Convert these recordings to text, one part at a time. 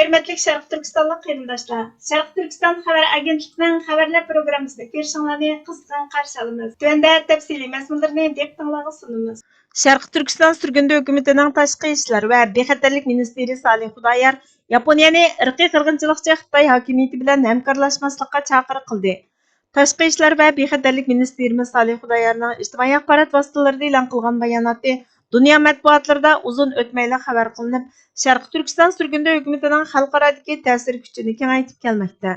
Hörmətli Şərq Türkistanlıq qeyrindaşlar, Şərq Türkistan xəbər agentlikinin xəbərlər proqramısını görüşünlərni qızğın qarşı alırıq. Tövəndə təfsili məzmunlarını diqqətinizə sunumuz. Şərq Türkistan sürgündü hökumətinin Tashqi ishlar və bexatarlik ministri Salih Xudayar Yaponiyani irqiy qirg'inchilikchi Xitoy hokimiyati bilan hamkorlashmaslikqa chaqiriq qildi. Tashqi ishlar və bexatarlik ministri Salih Xudayarning ijtimoiy axborot vositalarida e'lon qilgan bayonoti Dünya mətbuatlarında uzun ötməylə xəbər qılınıb, Şərq Türkistan sürgündü hökumətinin xalqaradakı təsir gücünü kengaytib kelməkdə.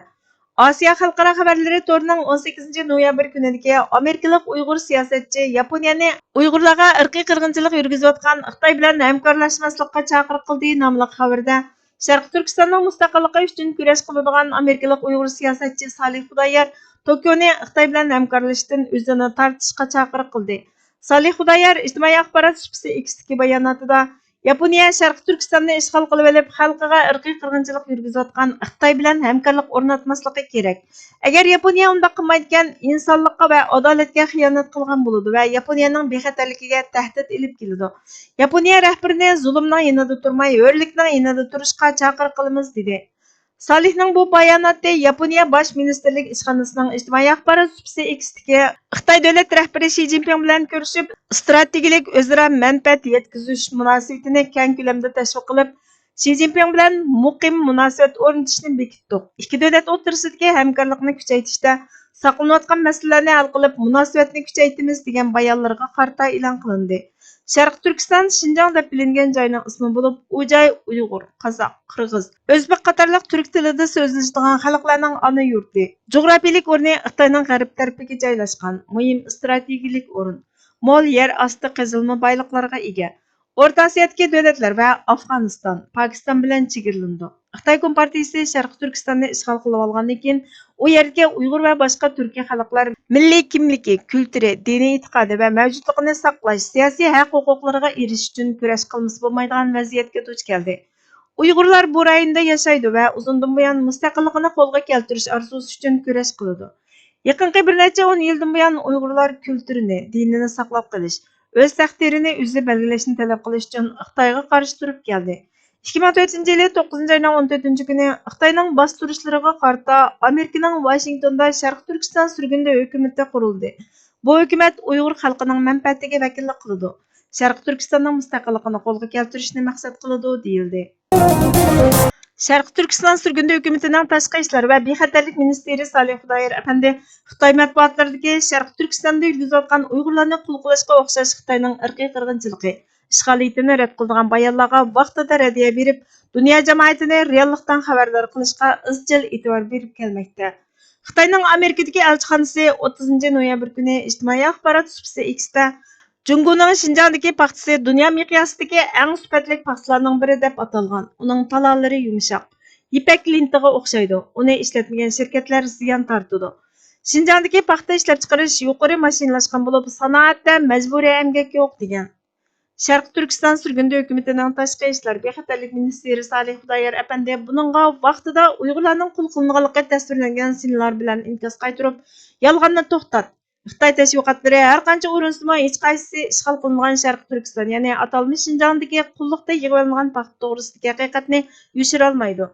Asiya Xalqara xəbərləri toruning 18 noyabr günidəki Amerikalik Uyğur siyasətçi Yaponiyani Uyğurlarga irqiy qirg'inchilik yurgizayotgan Xitoy bilan hamkorlashmaslikqa chaqiriq qildi nomli xabarda Şərq Türkistanning mustaqilligi uchun kurash qiladigan Amerikalik Uyğur siyasətçi Salih Xudayar Tokioni Xitoy bilan hamkorlashishdan o'zini tortishga chaqiriq qildi. Salih Xudayar ijtimoiy axborot şubasi X'dagi bayonotida Yaponiya Şərq Türkistanni ishg'ol qilib olib, xalqiga irqiy qirg'inchilik yurgizayotgan Xitoy bilan hamkorlik o'rnatmasligi kerak. Agar Yaponiya unda qilmaydigan insonlikqa va adolatga xiyonat qilgan bo'ladi va Yaponiyaning bexatarligiga tahdid ilib keladi. Yaponiya rahbarini zulmning yanida turmay, hurlikning yanida turishga chaqiriq qilamiz dedi. Salihning bu bayonoti Yaponiya Bosh ministerlik ishxonasining ijtimoiy axborot şubasi X'dagi Xitoy davlat rahbari Xi Jinping bilan ko'rishib, strategik o'zaro manfaat yetkazish munosabatini keng ko'lamda tashviq qilib, Xi Jinping bilan muqim munosabat o'rnatishni bekitdi. Ikki davlat o'rtasidagi hamkorlikni kuchaytirishda saqlanayotgan masalalarni hal qilib, munosabatni kuchaytiramiz degan bayonlarga qarata e'lon qilindi. Şərq Türkistan Şinjan deb bilingan joyning ismi bo'lib, u joy Uyg'ur, Qozoq, Qirg'iz, O'zbek qatorliq turk tilida so'zlashadigan xalqlarning ona yurti. Jo'grafiyalik o'rni Xitoyning g'arb tarafiga joylashgan, muhim strategik o'rin. Mo'l yer osti qazilma boyliqlarga ega. O'rta Osiyodagi davlatlar va Afg'oniston, Pokiston bilan chegaralandi. Xitoy Kompartiyasi Şərq Türkistanni ishg'ol qilib olgandan keyin u yerga Uyg'ur va boshqa turkiy xalqlar milliy kimligi, kulturi, diniy e'tiqodi va mavjudligini saqlash, siyosiy haq-huquqlariga erishish uchun kurash qilmasa bo'lmaydigan vaziyatga duch keldi. Uyg'urlar bu rayonda yashaydi va uzundan buyon mustaqilligini qo'lga keltirish orzusi uchun kurash qiladi. Yaqinqi bir necha 10 yildan buyon Uyg'urlar kulturini, dinini saqlab qolish, o'z taqdirini o'zi belgilashni talab qilish uchun Xitoyga qarshi turib keldi. 2004 yılı 9 ayının 14 günü Xitoyning bostirishlarga qarata Amerikaning Washingtonda Şərq Türkistan sürgündü hökuməti quruldu. Bu hökumət Uyğur xalqining manfaatiga vakillik qiladi. Şərq Türkistanning mustaqilligini qo'lga keltirishni maqsad qiladi deyildi. Şərq Türkistan sürgündü hökumətinin Tashqi ishlar və bexatarlik ministri Salih Xudayar əfəndi Xitoy mətbuatlarındakı Şərq Türkistanda yurgizayotgan Uyğurlarni qul qilishga o'xshash Xitoyning irqiy qirg'inchiligi ishg'oliyatini rad qilgan bayonlarga vaqtida raddiya berib, dunyo jamoatini reallikdan xabardor qilishga izchil e'tibor berib kelmoqda. Xitoyning Amerikadagi elchixonasi 30 noyabr kuni ijtimoiy axborot şubasi X'da Jungoning Şinjandagi paxtasi dunyo miqyosidagi eng sifatli paxtalarning biri deb atalgan. Uning talonlari yumshoq, ipak lentiga o'xshaydi. Uni ishlatmagan shirkatlar ziyon tortadi. Şinjandagi paxta ishlab chiqarish yuqori mashinalashgan bo'lib, sanoatda majburiy emgak yo'q degan. Şərq Türkistan sürgündü hökumətinin Tashqi ishlar bexatarlik ministri Salih Xudayar əfəndi bununla vaqtida Uyg'urlarning qul qilinganligi tasvirlangan sinlar bilan inkos qaytirib, yolg'onni to'xtat. Xitoy tashviqotlari har qancha urunsimi hech qaysisi ishg'ol qilingan Şərq Türkistan, ya'ni atalmish Şinjandagi qulluqda yig'ilgan paxta to'g'risidagi haqiqatni yushira olmaydi.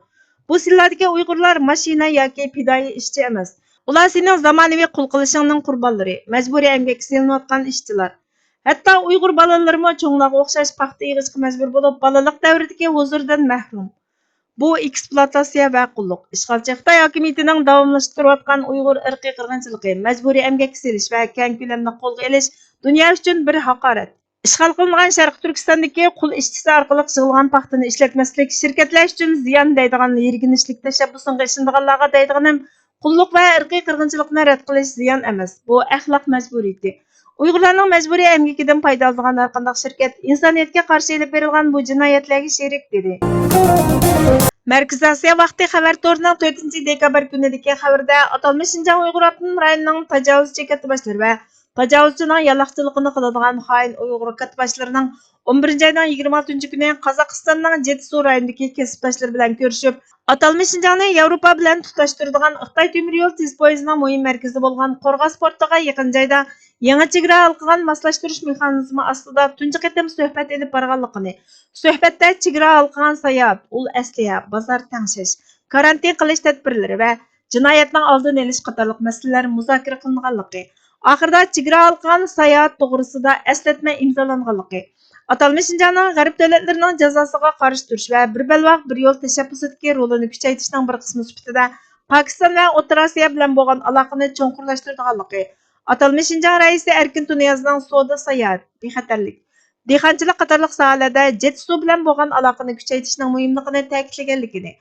Bu sinlardagi Uyg'urlar mashina yoki fidoyi ishchi emas. Ular sening zamonaviy qul qilishingning qurbonlari, majburiy emgakka silinayotgan ishchilar. Hatta Uyg'ur balalarımı çoğunlarga o'xshash paxta yig'ishga majbur bo'lib, balalik davridagi huzurdan mahrum. Bu ekspluatatsiya va qulluq. Ishg'olchi Xitoy hokimiyatining davomlashtirayotgan Uyg'ur irqiy qirg'inchiligi, majburiy emgakka silish va keng ko'lamda qo'lga olish dunyo uchun bir haqorat. Ishg'ol qilingan Şərq Türkistandagi qul ishchisi orqali yig'ilgan paxtani ishlatmaslik shirkatlar uchun ziyon deydigan yirginishlik tashabbusiga ishonganlarga deydiganim qulluq va irqiy qirg'inchilikni rad qilish ziyon emas. Bu axloq majburiyati. Uyg'urlarning majburiy emgakidan foydalangan har qanday shirkat insoniyatga qarshi elib berilgan bu jinoyatlarga sherik dedi. Markaziy Osiyo vaqti xabar to'rining 4 dekabr kunidagi xabarda atalmish Şinjan Uyg'ur avtonom rayonining tajovuzchi katibalar va tajovuzchining yalaqchiligini qiladigan xoin Uyg'ur katbaşlarının 11 ayning 26 kuni Qozog'istonning Jetsu rayonidagi kasbdoshlar bilan ko'rishib, atalmish Şinjanni Yevropa bilan tutashtiradigan Xitoy temir yo'l tez poyezdining muhim markazi bo'lgan Qo'rg'os portiga yaqin joyda yangi chegara halqagan moslashtirish mexanizmi ostida tunji qatim suhbat elib borganligini, suhbatda chegara halqagan sayohat, ul asliya, bozor tangshish, karantin qilish tadbirlari va jinoyatning oldini olish qatorliq masalalar muzokara qilinganligi, oxirida chegara halqagan sayohat to'g'risida eslatma imzolanganligi, atalmish Şinjanning g'arb davlatlarining jazosiga qarshi turish va bir balvoq bir yo'l tashabbusidagi rolini kuchaytirishning bir qismi sifatida Pokiston va O'rta Osiyo bilan bo'lgan aloqani cho'nqurlashtirganligi, atalmish Şinjan raisi Erkin Tuniyazning savdo sayohat, bexatarlik, dehqonchilik qatorliq sohalarda Jetsu bilan bo'lgan aloqani kuchaytirishning muhimligini ta'kidlaganligini,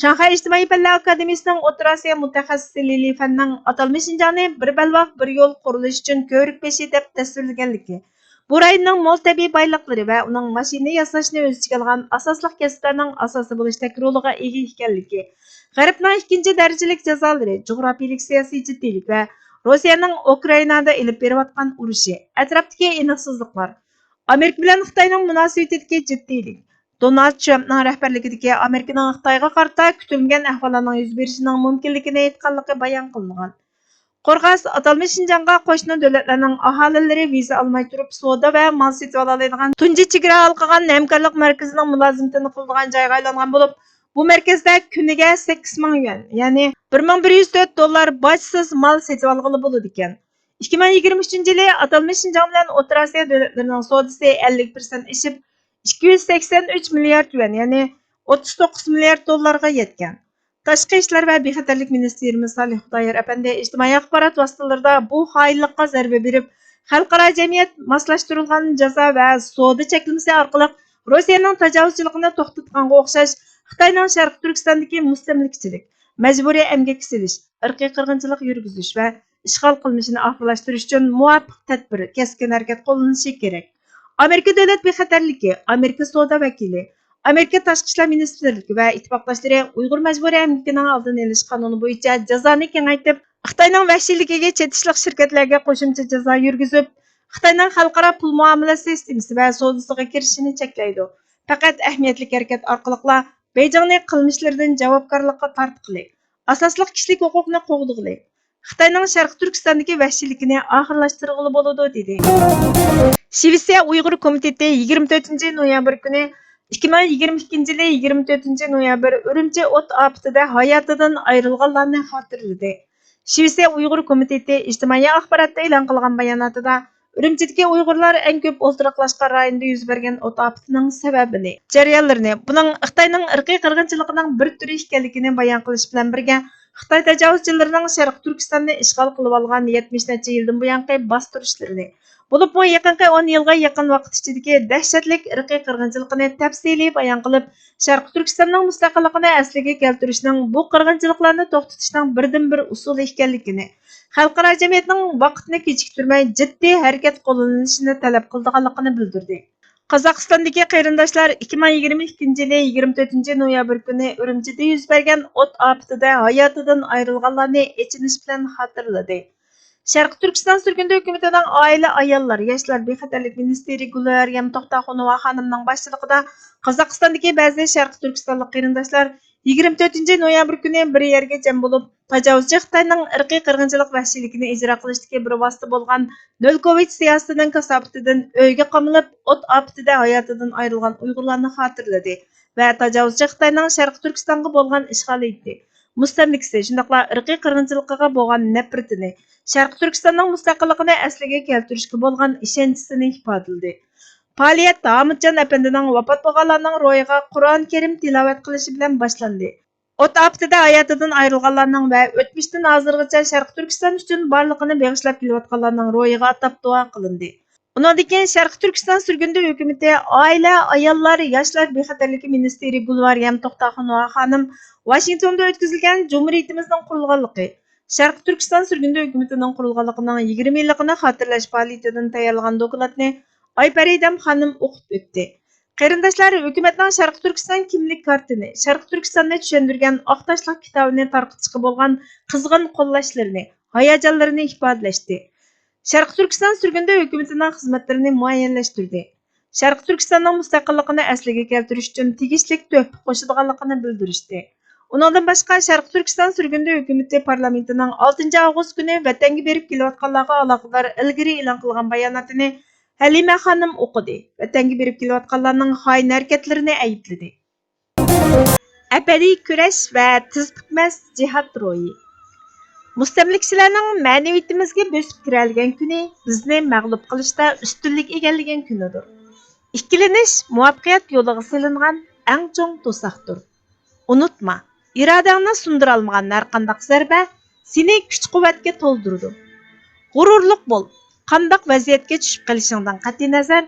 Shanxay ijtimoiy fanlar akademiyasining O'rta Osiyo mutaxassisi Lili Fanning atalmish Şinjanni bir balvoq bir yo'l qurilishi uchun ko'rik beshi deb tasvirlaganligi, bu rayonning mo'l tabiiy boyliqlari va uning mashina yasashni o'z ichiga olgan asosli kasblarning asosi bo'lishdek roliga ega ekanligi, G'arbning ikkinchi darajalik jazolari, jug'rofiylik siyosiy jiddiylik va Rossiyaning Ukrainada ilib berayotgan urushi, atrofdagi aniqsizliklar, Amerika bilan Xitoyning munosabatidagi jiddiylik, Donald Trumpning rahbarligidagi Amerikaning Xitoyga qarata kutilmagan ahvollarning yuz berishining mumkinligini aytganligi bayon qilingan. Qo'rg'os atalmish Şinjanga qo'shni davlatlarning aholilari viza olmay turib savdo va mal sotib oladigan tunji chegara halqagan hamkorlik markazining mulozimatini qiladigan joyga aylangan bo'lib, bu markazda kuniga 8000 yuan, ya'ni $1104 bojsiz mal sotib olg'ili bo'ladi ekan. 2023-yili atalmish Şinjan bilan O'rta Osiyo davlatlarining savdosi 50% oshib 283 milliard yuan, ya'ni $39 milliard yetgan. Tashqi ishlar va bexatarlik ministerimiz Salih Xudoyor apandi ijtimoiy axborot vositalarida bu xoinlikqa zarba berib, xalqaro jamiyat moslashtirilgan jazo va savdo cheklamasi orqali Rossiyaning tajovuzchiligini to'xtatganga o'xshash Xitoyning Sharq Turkistondagi mustamlikachilik, majburiy emgak silish, irqiy qirg'inchilik yurgizish va ishg'ol qilmishini oxirlashtirish uchun muvofiq tadbir, keskin harakat qo'llanishi kerak. Amerika davlat bexatarligi, Amerika savdo vakili, Amerika tashqi ishlar ministrligi va ittifoqdoshlari Uyg'ur majburiy emgakining oldini olish qonuni bo'yicha jazoni kengaytirib, Xitoyning vahshiyligiga chetishliq shirkatlarga qo'shimcha jazo yurgizib, Xitoyning xalqaro pul muomalasi sistemasi va savdosiga kirishini cheklaydi. Faqat ahamiyatli harakat orqali Beijingni qilmishlaridan javobgarlikka tortqili, asosli kishilik huquqni qo'g'dug'ili, Xitoyning Sharq Turkistondagi vahshiyligini oxirlashtirg'ili bo'ladi dedi. Shvetsiya Uyg'ur komiteti 24-noyabr kuni 2022-yili 24-noyabr Urumchi o't ofatida hayotidan ayrilganlarni xotirladi. Shvetsiya Uyg'ur komiteti ijtimoiy axborotda e'lon qilgan bayonotida Urumchidagi Uyg'urlar eng ko'p o'ltiraqlashgan rayonda yuz bergan o't ofatining sababini, jarayonlarini, buning Xitoyning irqiy qirg'inchiligining bir turi ekanligini bayon qilish bilan birga, Xitoy tajovuzchilarining Sharq Turkistonni ishg'ol qilib olgan 70 necha yildan buyongi bostirishlarini, bo'lib bu yaqinqi 10 yilga yaqin vaqt ichidagi dahshatlik irqiy qirg'inchilikni tafsiliy bayon qilib, Sharq Turkistonning mustaqilligini asliga keltirishning, bu qirg'inchiliklarni to'xtatishning birdan-bir usuli ekanligini, xalqaro jamiyatning vaqtni kechiktirmay jiddiy harakat qo'llanilishini talab qilganligini bildirdi. Qozog'istondagi qarindoshlar 2022-yili 24-noyabr kuni Urumchida yuz bergan o't ofatida hayotidan ayrilganlarni echinish bilan xotirladi. Sharq Turkiston surgundi hukumatining oila, ayollar, yoshlar bexatarlik ministri Gulmaryam To'xtaxonova xonimning boshchiligida Qozog'istondagi ba'zi Sharq Turkistonlik qarindoshlar 24-noyabr kuni bir yerga jam bo'lib, tajovuzchi Xitoyning irqiy qirg'inchilik vahshiyligini ijro qilishdagi bir vosita bo'lgan Nolkovich siyosatining kasofatidan o'yga qamalib, o't ofatida hayotidan ayrilgan Uyg'urlarni xotirladi va tajovuzchi Xitoyning Sharq Turkistonga bo'lgan ishg'oliyati, mustamlikasi, shundaqla irqiy qirg'inchilikqa bo'lgan nafratini, Sharq Turkistonning mustaqilligini asliga keltirishga bo'lgan ishonchisini ifodaladi. Faoliyat Hamidjon apandining vafot bo'lganlarning ro'yiga Qur'oni Karim tilovat qilishi bilan boshlandi. O't ofatida hayotidan ayrilganlarning va o'tmishdan hozirgacha Sharq Turkiston uchun barlig'ini bag'ishlab kelayotganlarning ro'yiga atab duo qilindi. Undan keyin Sharq Turkiston surgundi hukumati oila, ayollar, yoshlar bexatarligi ministri Gulmaryam To'xtaxonova xonim Washingtonda o'tkazilgan Jumhuriyatimizning qurilganligi, Sharq Turkiston surgundi hukumatining qurilganligining 20 yilligini xotirlash faoliyatidan tayyorlagan dokladni Ayparidam xonim o'qib o'tdi. Qarindoshlar hukumatning Sharq Turkiston kimlik kartini, Sharq Turkistonni tushuntirgan oqtashliq kitobini tarqatishga bo'lgan qizg'in qo'llashlarini, hayajonlarini ifodalashdi. Şərqi Türkistan sürgündə hökumətinin xizmətlərini müəyyənləşdirdi. Şərqi Türkistanның müstəqilligini əsliga keltirish üçün tegishlik töhfə qoşadiganligini bildirishdi. Uningdan boshqa Şərqi Türkistan sürgündə hökuməti parlamentining 6 avgust kuni vatanga berib kelayotganlarga aloqador ilgari e'lon qilgan bayonotini Halima xonim o'qidi. Vatanga berib kelayotganlarning xoin harakatlarini aybladi. Abadiy kurash va tiz bitmas jihad ro'yi. Mustamlikchilarning ma'naviyatimizga bosib kiralgan kuni bizni mag'lub qilishda ustunlik egallagan kunidir. Ikkilanish muvaffaqiyat yo'liga silingan eng cho'ng to'saqdir. Unutma, irodangni sundira olmagan har qanday zarba seni kuch-quvvatga to'ldiradi. G'ururliq bo'l. Qanday vaziyatga tushib qolishingdan qat'iy nazar,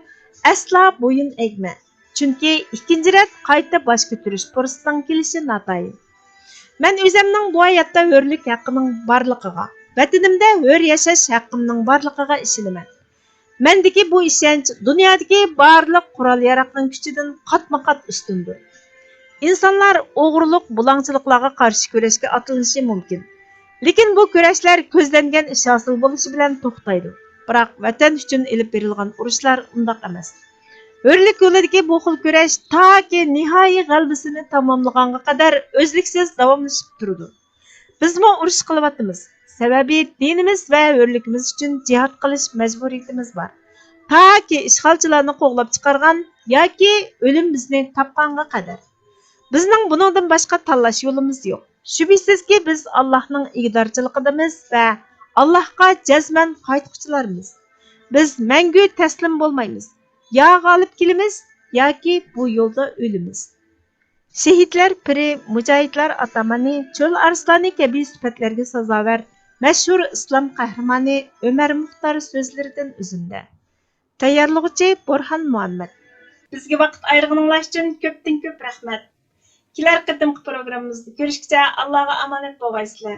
aslo bo'yin egma. Chunki ikkinchi rat qayta bosh ko'tarish fursatining kelishi notayin. Men o'zimning bu hayotda hurlik haqqining borligiga, vatanimda hur yashash haqqimning borligiga ishonaman. Mendagi bu ishonch dunyodagi barliq qurol-yarog'ning kuchidan qatma-qat ustundir. İnsanlar o'g'irlik, bulangchiliklarga qarshi kurashga otilinishi mumkin. Lekin bu kurashlar ko'zlangan ish hosil bo'lishi bilan to'xtaydi. Biroq vatan uchun ilib berilgan urushlar undaq emas. Hurlik yo'lidagi bu xil kurash toki nihoyiy g'alabasini tamomlagunga qadar o'zliksiz davomlashib turadi. Bizmo urush qilyapmiz. Sababi dinimiz va hurligimiz uchun jihad qilish majburiyatimiz bor. Toki ishg'olchilarni qo'g'lab chiqargan yoki o'lim bizni topganga qadar. Bizning buningdan boshqa tanlash yo'limiz yo'q. Shubhisizki biz Allohning ig'dorchiligidamiz va Allohga jazman qaytquchilarmiz. Biz mangu taslim bo'lmaymiz. Ya g'olib kelamiz yoki bu yo'lda o'limiz. Shahidlar piri, mujohidlar atamani, cho'l arsloni kabi sifatlarga sazovar mashhur islom qahramoni Umar Muxtor so'zlaridan uzunda. Tayyorlovchi Burhan Muhammad. Bizga vaqt ayirganingiz uchun ko'pdan-ko'p rahmat. Kelar qatimqi programmamizda ko'rishguncha Allohga omonat bo'lgaysizlar.